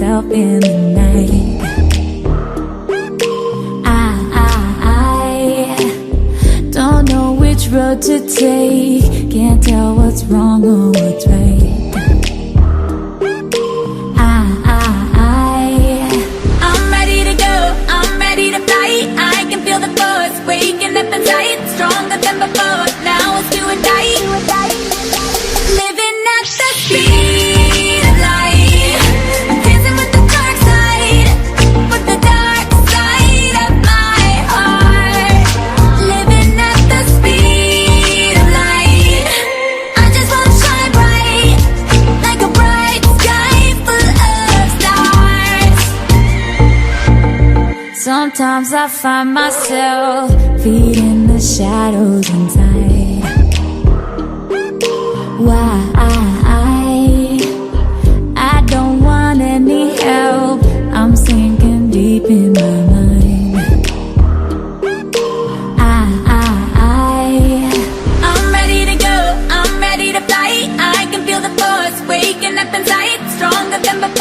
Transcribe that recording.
myself in the night. I don't know which road to take. Can't tell what's wrong or what's right. I'm ready to go, I'm ready to fight. I can feel the force waking up inside, stronger than before. Now it's do or die. Living at the speed of light, dancing with the dark side, with the dark side of my heart. Living at the speed of light, I just wanna shine bright, like a bright sky full of stars. Sometimes I find myself feeding the shadows inside. Why? I don't want any help. I'm sinking deep in my mind. I'm ready to go, I'm ready to fight. I can feel the force waking up inside, stronger than before.